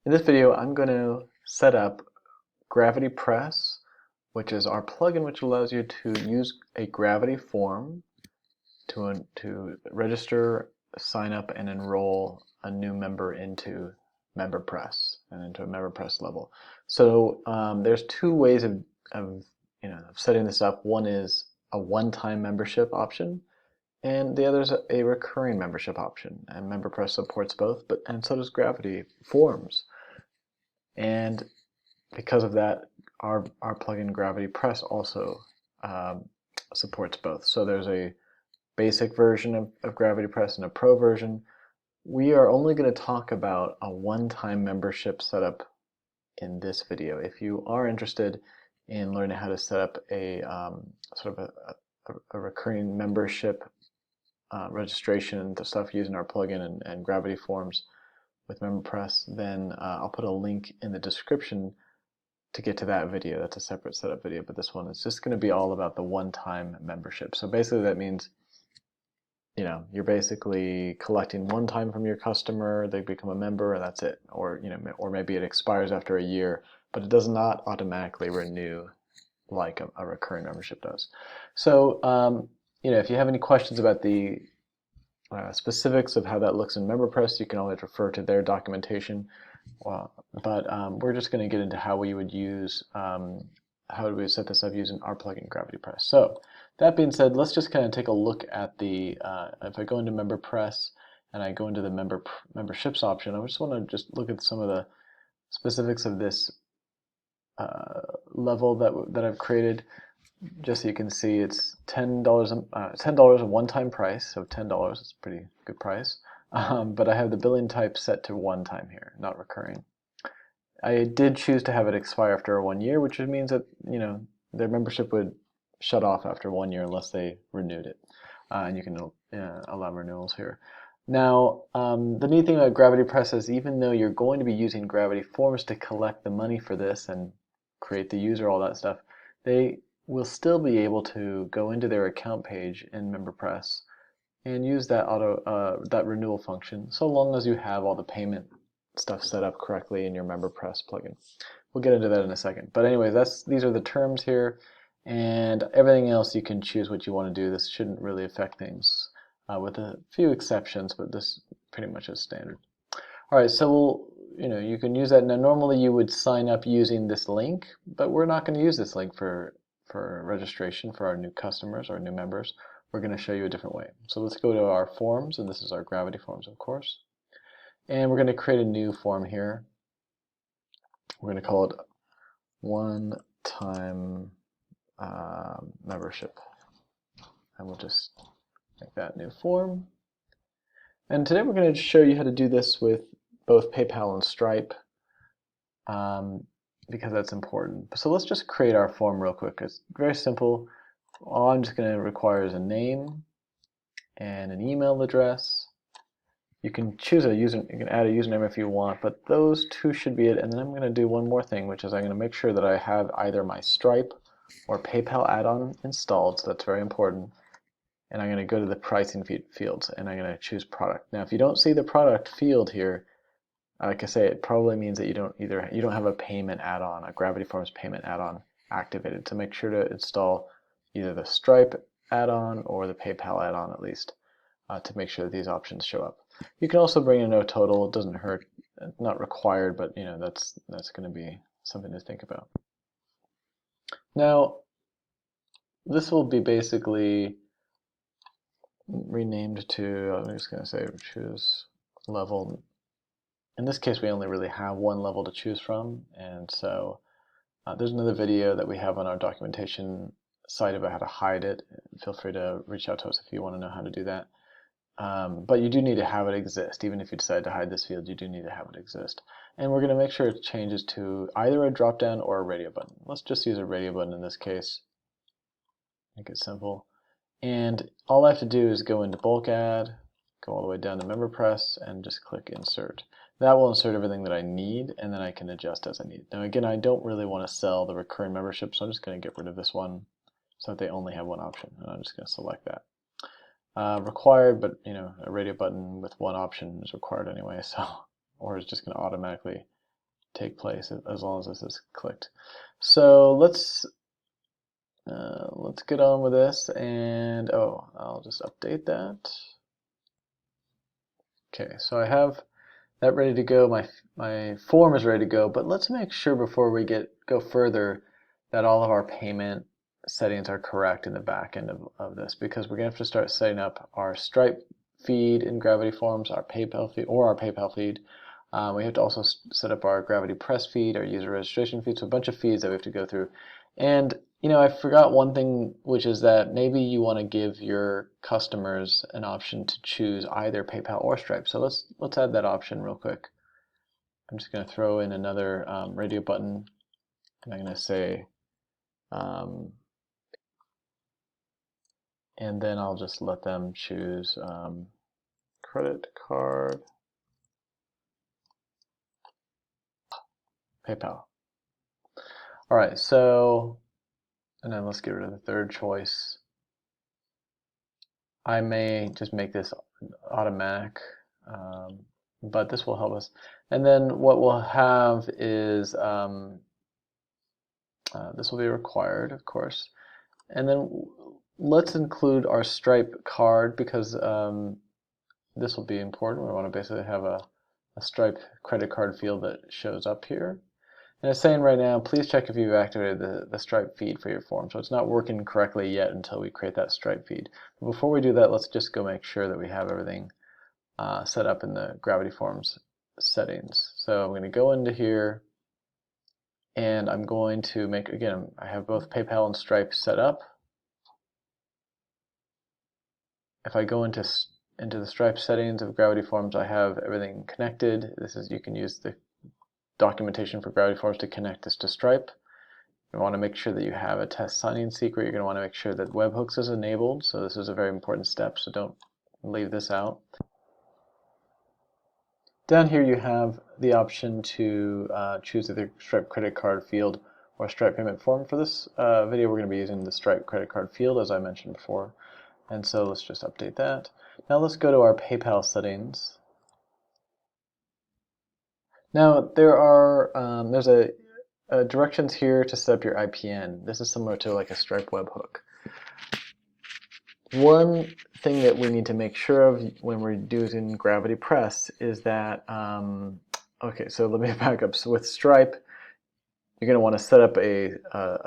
In this video, I'm going to set up GravityPress, which is our plugin which allows you to use a Gravity form to register, sign up, and enroll a new member into MemberPress and into a MemberPress level. So there's two ways of setting this up. One is a one-time membership option, and the other is a recurring membership option. And MemberPress supports both, and so does Gravity Forms. And because of that, our plugin GravityPress also supports both. So there's a basic version of GravityPress and a pro version. We are only going to talk about a one-time membership setup in this video. If you are interested in learning how to set up a sort of a recurring membership registration and stuff using our plugin and Gravity Forms with MemberPress, then I'll put a link in the description to get to that video. That's a separate setup video, but this one is just going to be all about the one-time membership. So basically that means you're basically collecting one time from your customer, they become a member, and that's it. Or or maybe it expires after a year, but it does not automatically renew like a recurring membership does. So if you have any questions about the specifics of how that looks in MemberPress, you can always refer to their documentation. But we're just going to get into how we would use, how do we set this up using our plugin GravityPress. So that being said, let's just kind of take a look at the, if I go into MemberPress and I go into the memberships option, I just want to just look at some of the specifics of this level that I've created. Just so you can see, it's $10 a one-time price, so $10 is a pretty good price. But I have the billing type set to one time here, not recurring. I did choose to have it expire after 1 year, which means that their membership would shut off after 1 year unless they renewed it. And you can allow renewals here. Now, the neat thing about GravityPress is even though you're going to be using Gravity Forms to collect the money for this and create the user, all that stuff, they will still be able to go into their account page in MemberPress and use that that renewal function, so long as you have all the payment stuff set up correctly in your MemberPress plugin. We'll get into that in a second. But anyways, these are the terms here, and everything else you can choose what you want to do. This shouldn't really affect things, with a few exceptions, but this pretty much is standard. All right, so you can use that. Now, normally you would sign up using this link, but we're not going to use this link for registration for our new customers or new members. We're going to show you a different way. So let's go to our forms, and this is our Gravity Forms, of course. And we're going to create a new form here. We're going to call it one-time membership. And we'll just make that new form. And today we're going to show you how to do this with both PayPal and Stripe, because that's important. So let's just create our form real quick. It's very simple. All I'm just going to require is a name and an email address. You can choose a user, you can add a username if you want, but those two should be it. And then I'm going to do one more thing, which is I'm going to make sure that I have either my Stripe or PayPal add-on installed, so that's very important. And I'm going to go to the pricing fields, and I'm going to choose product. Now, if you don't see the product field here, like I say, it probably means that you don't have a payment add-on, a Gravity Forms payment add-on activated. So make sure to install either the Stripe add-on or the PayPal add-on at least, to make sure that these options show up. You can also bring in no total. It doesn't hurt. Not required, but that's going to be something to think about. Now, this will be basically renamed to, I'm just going to say choose level. In this case, we only really have one level to choose from, and so there's another video that we have on our documentation site about how to hide it. Feel free to reach out to us if you want to know how to do that. But you do need to have it exist. Even if you decide to hide this field, you do need to have it exist. And we're going to make sure it changes to either a drop-down or a radio button. Let's just use a radio button in this case. Make it simple. And all I have to do is go into bulk add, go all the way down to MemberPress, and just click insert. That will insert everything that I need, and then I can adjust as I need. Now again, I don't really want to sell the recurring membership, so I'm just going to get rid of this one so that they only have one option, and I'm just going to select that. Required, but a radio button with one option is required anyway, so or it's just going to automatically take place as long as this is clicked. So let's get on with this, and I'll just update that. Okay, so I have that ready to go. My form is ready to go, but let's make sure before we go further that all of our payment settings are correct in the back end of this, because we're going to have to start setting up our Stripe feed in Gravity Forms, our PayPal feed, or our PayPal feed. We have to also set up our GravityPress feed, our user registration feed, so a bunch of feeds that we have to go through. And I forgot one thing, which is that maybe you want to give your customers an option to choose either PayPal or Stripe. So let's add that option real quick. I'm just going to throw in another radio button, and I'm going to say, and then I'll just let them choose credit card, PayPal. All right, so, and then let's get rid of the third choice. I may just make this automatic, but this will help us. And then what we'll have is this will be required, of course. And then let's include our Stripe card, because this will be important. We want to basically have a Stripe credit card field that shows up here. And it's saying right now, please check if you've activated the Stripe feed for your form. So it's not working correctly yet until we create that Stripe feed. But before we do that, let's just go make sure that we have everything set up in the Gravity Forms settings. So I'm going to go into here, and I'm going to make, again, I have both PayPal and Stripe set up. If I go into the Stripe settings of Gravity Forms, I have everything connected. You can use the documentation for Gravity Forms to connect this to Stripe. You want to make sure that you have a test sign-in secret. You're going to want to make sure that webhooks is enabled. So this is a very important step, so don't leave this out. Down here you have the option to choose either Stripe credit card field or Stripe payment form. For this video, we're going to be using the Stripe credit card field, as I mentioned before. And so let's just update that. Now let's go to our PayPal settings. Now there's directions here to set up your IPN. This is similar to like a Stripe webhook. One thing that we need to make sure of when we're using GravityPress is that, okay, so let me back up. So with Stripe, you're going to want to set up a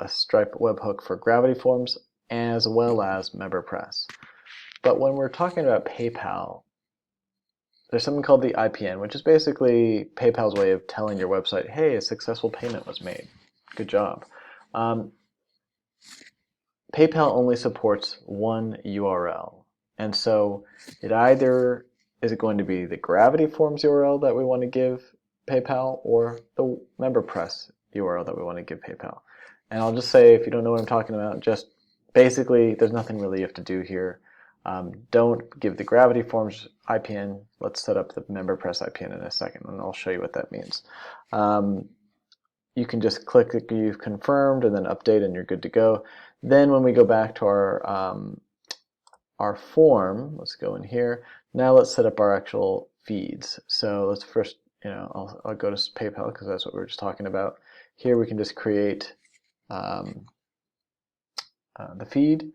Stripe webhook for Gravity Forms as well as MemberPress. But when we're talking about PayPal, there's something called the IPN, which is basically PayPal's way of telling your website, hey, a successful payment was made. Good job. PayPal only supports one URL. And so it either is it going to be the Gravity Forms URL that we want to give PayPal, or the MemberPress URL that we want to give PayPal. And I'll just say, if you don't know what I'm talking about, just basically there's nothing really you have to do here. Don't give the Gravity Forms IPN. Let's set up the MemberPress IPN in a second, and I'll show you what that means. You can just click that you've confirmed and then update, and you're good to go. Then when we go back to our form, let's go in here. Now let's set up our actual feeds. So let's first, I'll go to PayPal because that's what we were just talking about. Here we can just create the feed.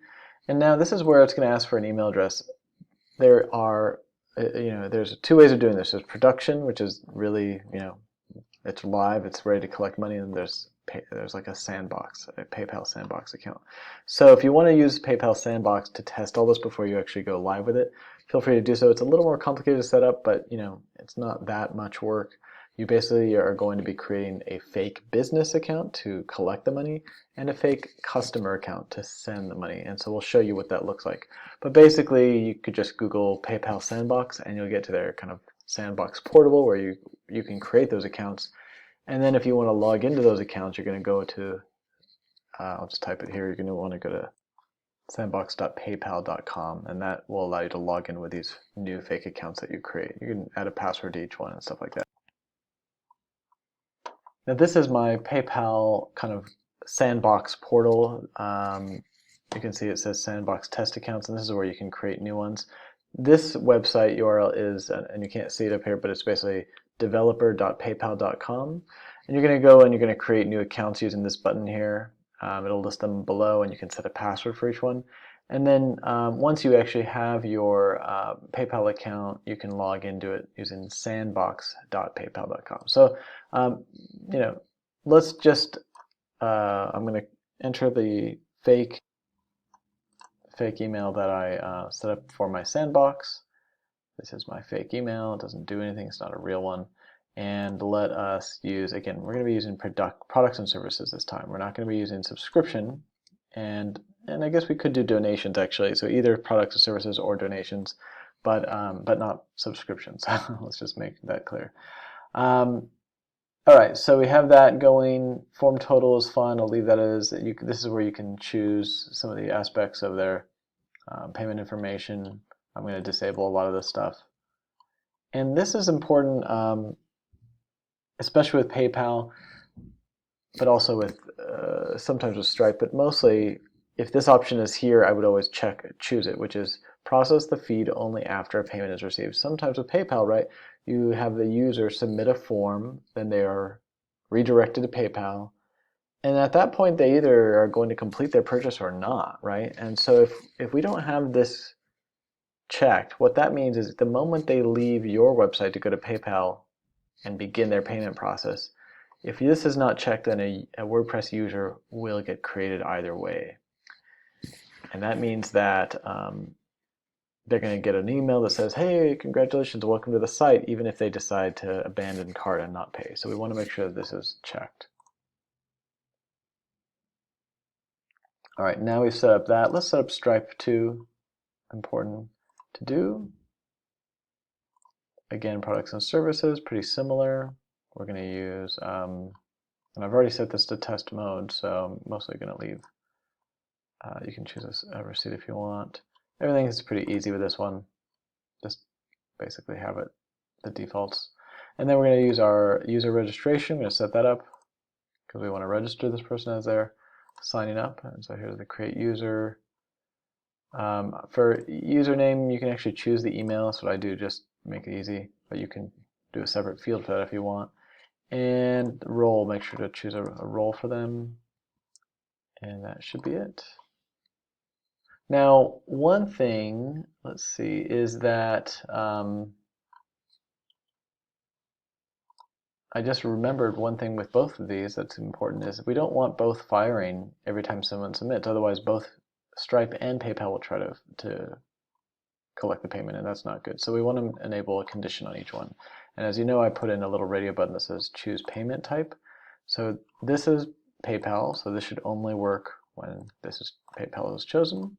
And now this is where it's going to ask for an email address. There are, there's two ways of doing this. There's production, which is really, it's live, it's ready to collect money, and there's like a Sandbox, a PayPal Sandbox account. So if you want to use PayPal Sandbox to test all this before you actually go live with it, feel free to do so. It's a little more complicated to set up, but it's not that much work. You basically are going to be creating a fake business account to collect the money and a fake customer account to send the money. And so we'll show you what that looks like. But basically, you could just Google PayPal Sandbox and you'll get to their kind of Sandbox portal where you can create those accounts. And then if you want to log into those accounts, you're going to go to, I'll just type it here, you're going to want to go to sandbox.paypal.com, and that will allow you to log in with these new fake accounts that you create. You can add a password to each one and stuff like that. Now this is my PayPal kind of Sandbox portal. You can see it says Sandbox test accounts, and this is where you can create new ones. This website URL is, and you can't see it up here, but it's basically developer.paypal.com. And you're going to go and you're going to create new accounts using this button here. It'll list them below, and you can set a password for each one. And then once you actually have your PayPal account, you can log into it using sandbox.paypal.com. So, let's just, I'm going to enter the fake email that I set up for my Sandbox. This is my fake email. It doesn't do anything. It's not a real one. And let us use, again, we're going to be using products and services this time. We're not going to be using subscription. And I guess we could do donations, actually. So either products or services or donations, but not subscriptions. Let's just make that clear. All right, so we have that going. Form total is fine. I'll leave that as. This is where you can choose some of the aspects of their payment information. I'm going to disable a lot of this stuff. And this is important, especially with PayPal, but also with sometimes with Stripe. But mostly, if this option is here, I would always choose it, which is process the feed only after a payment is received. Sometimes with PayPal, right, you have the user submit a form, then they are redirected to PayPal, and at that point they either are going to complete their purchase or not, right? And so if we don't have this checked, what that means is the moment they leave your website to go to PayPal and begin their payment process, if this is not checked, then a WordPress user will get created either way. And that means that they're going to get an email that says, hey, congratulations, welcome to the site, even if they decide to abandon cart and not pay. So we want to make sure that this is checked. All right, now we've set up that. Let's set up Stripe too. Important to do. Again, products and services, pretty similar. We're going to use, and I've already set this to test mode, so I'm mostly going to leave. You can choose a receipt if you want. Everything is pretty easy with this one. Just basically have it, the defaults. And then we're going to use our user registration. We're going to set that up because we want to register this person as they're signing up. And so here's the create user. For username, you can actually choose the email. That's what I do, just make it easy. But you can do a separate field for that if you want. And role, make sure to choose a role for them. And that should be it. Now, one thing, let's see, is that I just remembered one thing with both of these that's important is we don't want both firing every time someone submits. Otherwise, both Stripe and PayPal will try to collect the payment, and that's not good. So we want to enable a condition on each one. And as you know, I put in a little radio button that says choose payment type. So this is PayPal, so this should only work when this is PayPal is chosen.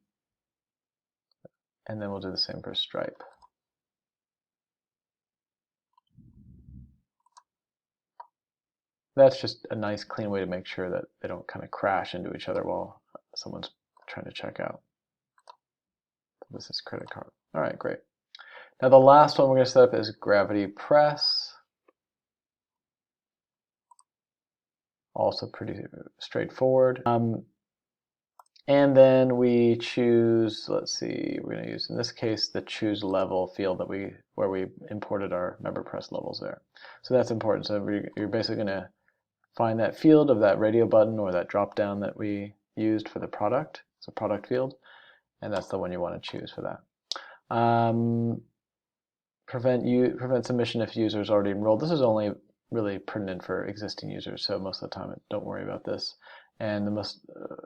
And then we'll do the same for Stripe. That's just a nice clean way to make sure that they don't kind of crash into each other while someone's trying to check out. This is credit card. All right, great. Now the last one we're going to set up is GravityPress. Also pretty straightforward. And then we choose, let's see, we're going to use, in this case, the choose level field that where we imported our MemberPress levels there. So that's important. So you're basically going to find that field of that radio button or that drop down that we used for the product. It's a product field, and that's the one you want to choose for that. Prevent submission if user is already enrolled. This is only really pertinent for existing users, so most of the time don't worry about this. And the most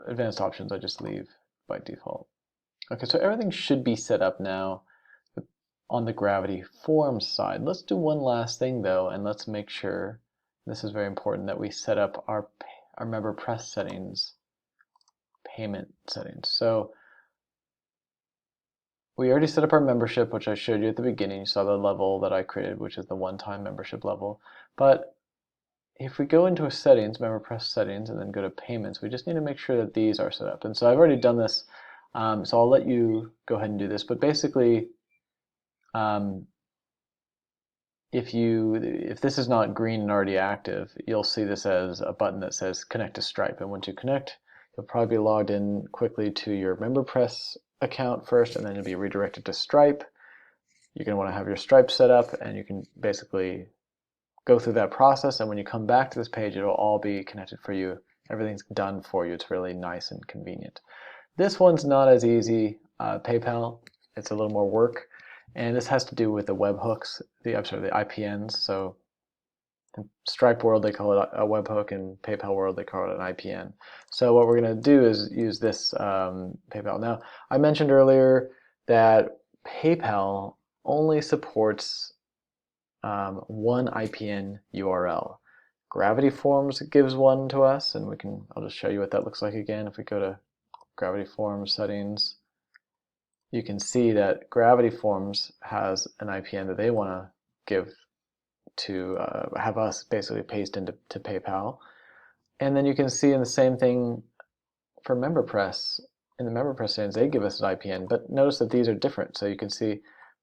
advanced options I just leave by default. Okay, so everything should be set up now on the Gravity Forms side. Let's do one last thing though, and let's make sure, this is very important, that we set up our MemberPress settings, payment settings. So we already set up our membership, which I showed you at the beginning. You saw the level that I created, which is the one-time membership level. But if we go into settings, MemberPress settings, and then go to payments, we just need to make sure that these are set up. And so I've already done this, so I'll let you go ahead and do this. But basically, if this is not green and already active, you'll see this as a button that says connect to Stripe. And once you connect, you'll probably be logged in quickly to your MemberPress account first, and then you'll be redirected to Stripe. You're going to want to have your Stripe set up, and you can basically go through that process, and when you come back to this page, it'll all be connected for you. Everything's done for you. It's really nice and convenient. This one's not as easy. PayPal, it's a little more work, and this has to do with the webhooks, the IPNs. So in Stripe world, they call it a webhook, and PayPal world, they call it an IPN. So what we're going to do is use this PayPal. Now, I mentioned earlier that PayPal only supports one IPN URL. Gravity Forms gives one to us, and I'll just show you what that looks like again. If we go to Gravity Forms settings, you can see that Gravity Forms has an IPN that they want to give to have us basically paste into PayPal. And then you can see in the same thing for MemberPress. In the MemberPress settings, they give us an IPN, but notice that these are different. So you can see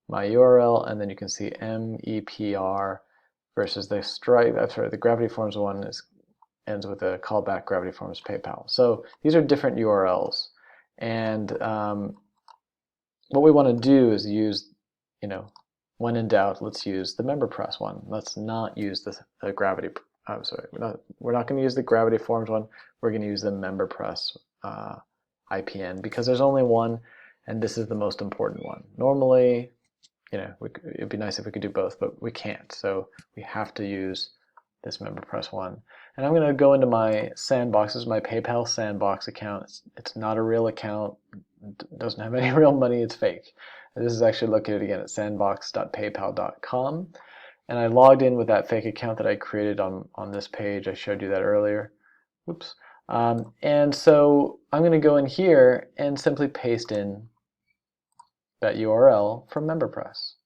my URL, and then you can see MEPR versus the the Gravity Forms one ends with a callback Gravity Forms PayPal. So these are different URLs, and what we want to do is use, when in doubt, let's use the MemberPress one. Let's not use the Gravity. I'm sorry, we're not going to use the Gravity Forms one. We're going to use the MemberPress IPN because there's only one, and this is the most important one. Normally, it'd be nice if we could do both, but we can't. So we have to use this MemberPress one. And I'm going to go into my Sandbox. This is my PayPal Sandbox account. It's not a real account. It doesn't have any real money. It's fake. And this is actually located again at sandbox.paypal.com. And I logged in with that fake account that I created on this page. I showed you that earlier. Oops. And so I'm going to go in here and simply paste in that URL from MemberPress.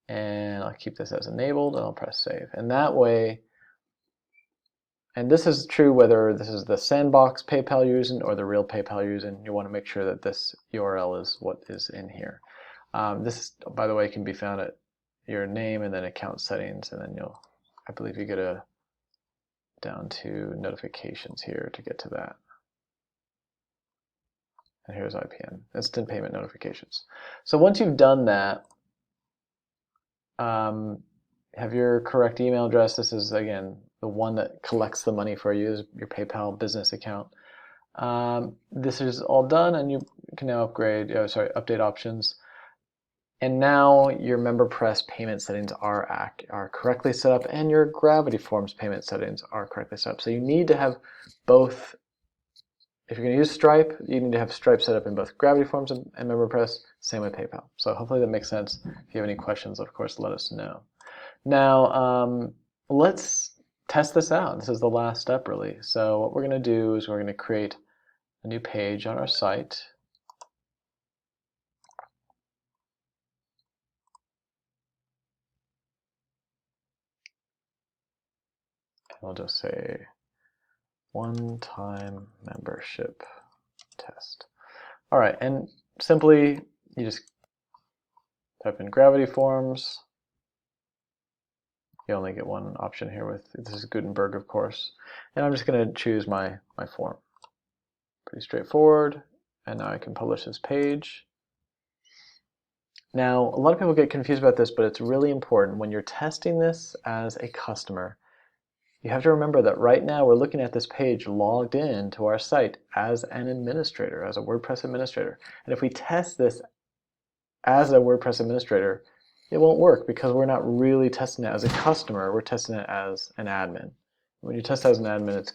And I'll keep this as enabled, and I'll press save. And that way, and this is true whether this is the Sandbox PayPal you're using or the real PayPal you're using, you want to make sure that this URL is what is in here. This, by the way, can be found at your name and then account settings, and then I believe you go down to notifications here to get to that. And here's IPN, Instant Payment Notifications. So once you've done that, have your correct email address. This is, again, the one that collects the money for you, is your PayPal business account. This is all done, and you can now update options. And now your MemberPress payment settings are correctly set up, and your Gravity Forms payment settings are correctly set up. So you need to have both. If you're going to use Stripe, you need to have Stripe set up in both Gravity Forms and MemberPress. Same with PayPal. So hopefully that makes sense. If you have any questions, of course, let us know. Now, let's test this out. This is the last step, really. So what we're going to do is we're going to create a new page on our site. And we'll just say one-time membership test. All right, and simply you just type in Gravity Forms. You only get one option here this is Gutenberg, of course. And I'm just going to choose my form. Pretty straightforward. And now I can publish this page. Now, a lot of people get confused about this, but it's really important. When you're testing this as a customer, you have to remember that right now we're looking at this page logged in to our site as an administrator, as a WordPress administrator. And if we test this as a WordPress administrator, it won't work because we're not really testing it as a customer. We're testing it as an admin. When you test as an admin, it's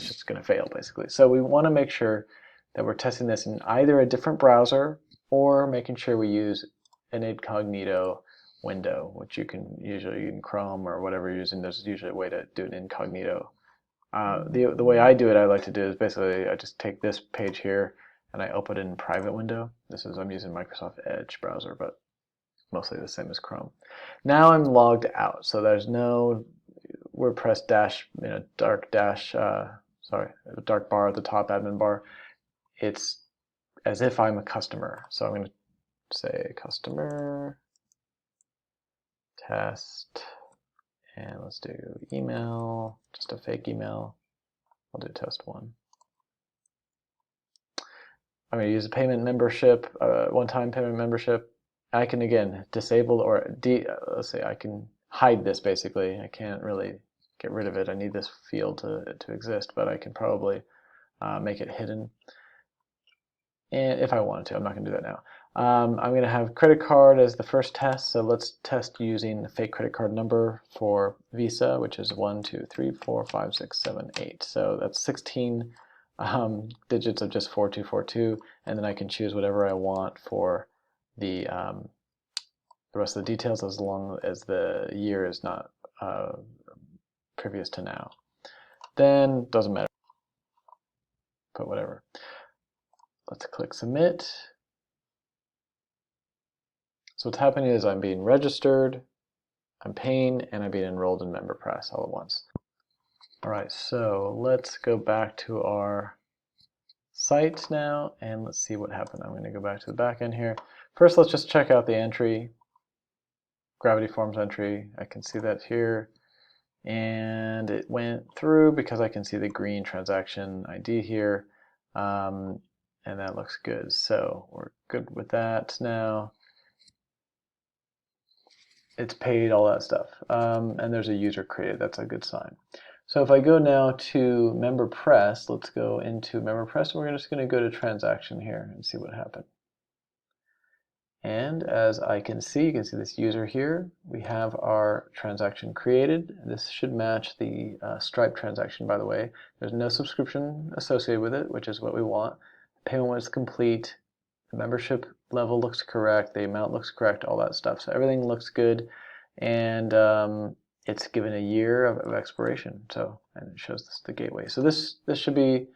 just gonna fail basically. So we want to make sure that we're testing this in either a different browser or making sure we use an incognito window, which you can usually in Chrome or whatever you're using. There's usually a way to do it incognito. The way I do it, I like to do is basically I just take this page here and I open it in private window. I'm using Microsoft Edge browser, but mostly the same as Chrome. Now I'm logged out, so there's no WordPress dash, dark bar at the top, admin bar. It's as if I'm a customer. So I'm going to say customer test, and let's do email, just a fake email. I'll do test 1. I'm going to use a payment membership, one-time payment membership. I can again disable or let's say I can hide this basically. I can't really get rid of it. I need this field to exist, but I can probably make it hidden. And if I wanted to, I'm not going to do that now. I'm going to have credit card as the first test, so let's test using the fake credit card number for Visa, which is 1, 2, 3, 4, 5, 6, 7, 8. So that's 16 digits of just 4242, and then I can choose whatever I want for the rest of the details, as long as the year is not previous to now. Then doesn't matter. Put whatever. Let's click submit. So what's happening is I'm being registered, I'm paying, and I'm being enrolled in MemberPress all at once. All right, so let's go back to our site now, and let's see what happened. I'm going to go back to the back end here. First, let's just check out the entry, Gravity Forms entry. I can see that here, and it went through because I can see the green transaction ID here, and that looks good. So we're good with that now. It's paid, all that stuff, and there's a user created. That's a good sign. So if I go now to MemberPress, let's go into MemberPress, and we're just going to go to transaction here and see what happened. And as I can see, you can see this user here. We have our transaction created. This should match the Stripe transaction, by the way. There's no subscription associated with it, which is what we want. Payment was complete. The membership level looks correct, the amount looks correct, all that stuff. So everything looks good, and it's given a year of expiration. So, and it shows this the gateway. So this should be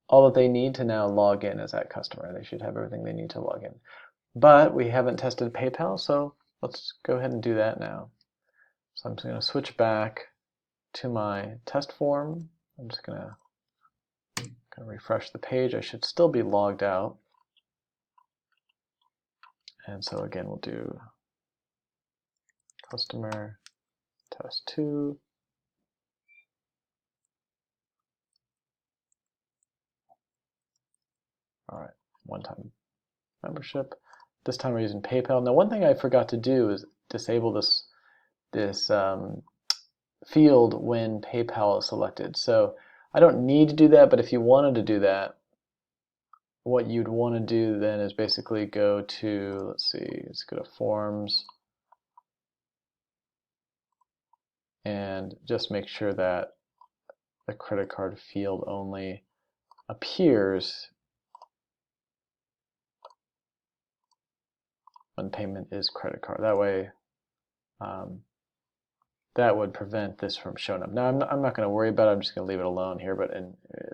all that they need to now log in as that customer. They should have everything they need to log in. But we haven't tested PayPal, so let's go ahead and do that now. So I'm just going to switch back to my test form. I'm just going to refresh the page. I should still be logged out. And so again, we'll do customer test 2. All right, one-time membership. This time we're using PayPal. Now, one thing I forgot to do is disable this field when PayPal is selected. So I don't need to do that, but if you wanted to do that, what you'd want to do then is basically go to, let's go to Forms, and just make sure that the credit card field only appears when payment is credit card. That way, that would prevent this from showing up. Now, I'm not going to worry about it. I'm just going to leave it alone here, but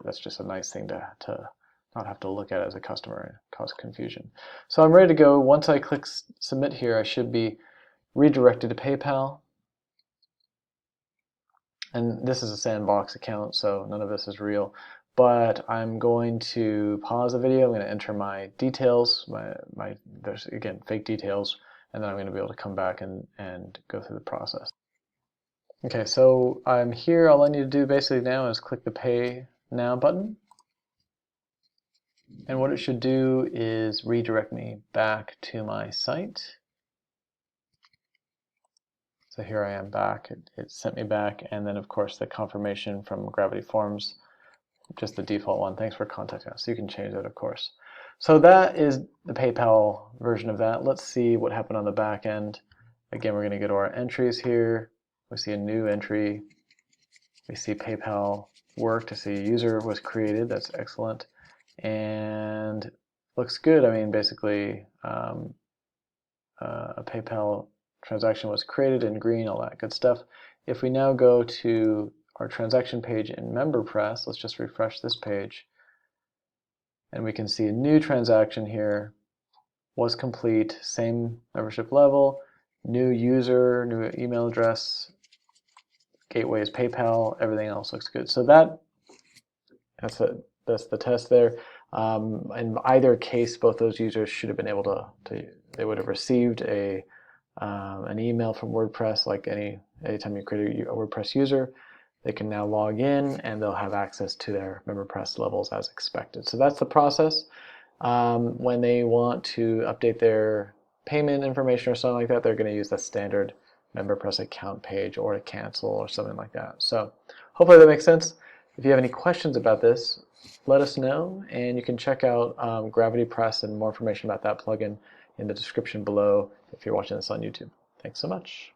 that's just a nice thing to not have to look at as a customer and cause confusion. So I'm ready to go. Once I click submit here, I should be redirected to PayPal. And this is a Sandbox account, so none of this is real. But I'm going to pause the video. I'm going to enter my details. There's, again, fake details. And then I'm going to be able to come back and go through the process. Okay, so I'm here. All I need to do basically now is click the Pay Now button. And what it should do is redirect me back to my site. So here I am back. It sent me back, and then of course the confirmation from Gravity Forms, just the default one. Thanks for contacting us. So you can change that, of course. So that is the PayPal version of that. Let's see what happened on the back end. Again, we're going to go to our entries here. We see a new entry. We see PayPal worked. I see a user was created. That's excellent. And looks good. I mean, basically, a PayPal transaction was created in green, all that good stuff. If we now go to our transaction page in MemberPress, let's just refresh this page, and we can see a new transaction here was complete, same membership level, new user, new email address, gateway is PayPal, everything else looks good. So that's the test there. In either case, both those users should have been able they would have received an email from WordPress, like anytime you create a WordPress user. They can now log in and they'll have access to their MemberPress levels as expected. So that's the process. When they want to update their payment information or something like that, they're going to use the standard MemberPress account page or to cancel or something like that. So hopefully that makes sense. If you have any questions about this, let us know, and you can check out GravityPress and more information about that plugin in the description below if you're watching this on YouTube. Thanks so much.